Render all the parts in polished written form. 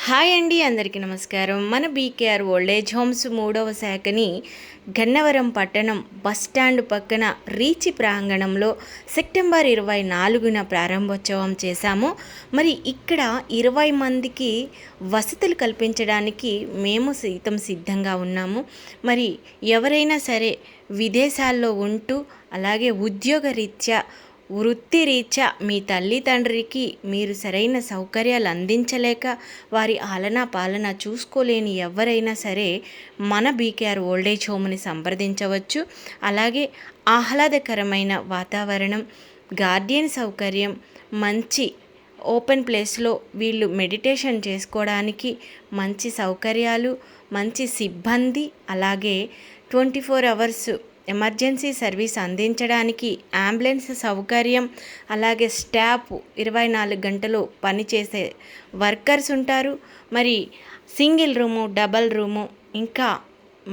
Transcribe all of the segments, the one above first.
Hi అండి, అందరికీ నమస్కారం. మన బీకేఆర్ ఓల్డేజ్ హోమ్స్ 3వ శాఖని గన్నవరం పట్టణం బస్టాండ్ పక్కన రీచి ప్రాంగణంలో సెప్టెంబర్ 24న ప్రారంభోత్సవం చేశాము. మరి ఇక్కడ 20 మందికి వసతులు కల్పించడానికి మేము సైతం సిద్ధంగా ఉన్నాము. మరి ఎవరైనా సరే విదేశాల్లో ఉంటూ అలాగే ఉద్యోగరీత్యా వృత్తిరీత్యా మీ తల్లిదండ్రికి మీరు సరైన సౌకర్యాలు అందించలేక వారి ఆలనా పాలన చూసుకోలేని ఎవరైనా సరే మన బీకేఆర్ ఓల్డేజ్ హోమ్ని సంప్రదించవచ్చు. అలాగే ఆహ్లాదకరమైన వాతావరణం, గార్డియన్ సౌకర్యం, మంచి ఓపెన్ ప్లేస్లో వీళ్ళు మెడిటేషన్ చేసుకోవడానికి మంచి సౌకర్యాలు, మంచి సిబ్బంది, అలాగే 24 అవర్స్ ఎమర్జెన్సీ సర్వీస్ అందించడానికి అంబులెన్స్ సౌకర్యం, అలాగే స్టాఫ్ 24 గంటలు పనిచేసే వర్కర్స్ ఉంటారు. మరి సింగిల్ రూము, డబల్ రూము, ఇంకా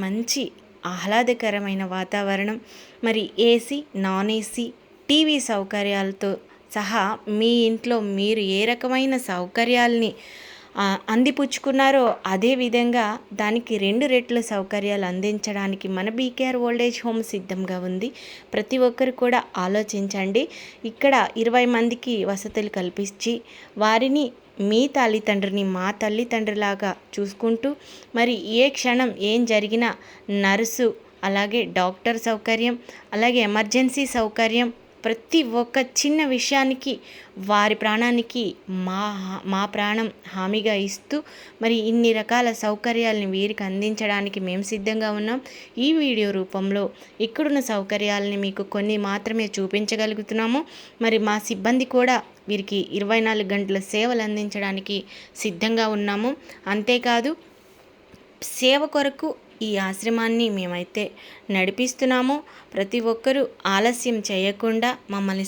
మంచి ఆహ్లాదకరమైన వాతావరణం, మరి ఏసీ, నాన్ ఏసీ, టీవీ సౌకర్యాలతో సహా మీ ఇంట్లో మీరు ఏ రకమైన సౌకర్యాల్ని అందిపుచ్చుకున్నారో అదేవిధంగా దానికి 2 రెట్ల సౌకర్యాలు అందించడానికి మన బీకేఆర్ ఓల్డేజ్ హోమ్ సిద్ధంగా ఉంది. ప్రతి ఒక్కరు కూడా ఆలోచించండి. ఇక్కడ 20 మందికి వసతులు కల్పించి వారిని మీ తల్లిదండ్రిని మా తల్లిదండ్రులాగా చూసుకుంటూ, మరి ఏ క్షణం ఏం జరిగినా నర్సు, అలాగే డాక్టర్ సౌకర్యం, అలాగే ఎమర్జెన్సీ సౌకర్యం, ప్రతి ఒక్క చిన్న విషయానికి వారి ప్రాణానికి మా ప్రాణం హామీగా ఇస్తూ మరి ఇన్ని రకాల సౌకర్యాలని వీరికి అందించడానికి మేము సిద్ధంగా ఉన్నాం. ఈ వీడియో రూపంలో ఇక్కడున్న సౌకర్యాలని మీకు కొన్ని మాత్రమే చూపించగలుగుతున్నాము. మరి మా సిబ్బంది కూడా వీరికి 24 గంటల సేవలు అందించడానికి సిద్ధంగా ఉన్నాము. అంతేకాదు, సేవ కొరకు ఈ ఆశ్రమాన్ని మేమైతే నడిపిస్తున్నాము. ప్రతి ఒక్కరూ ఆలస్యం చేయకుండా మమ్మల్ని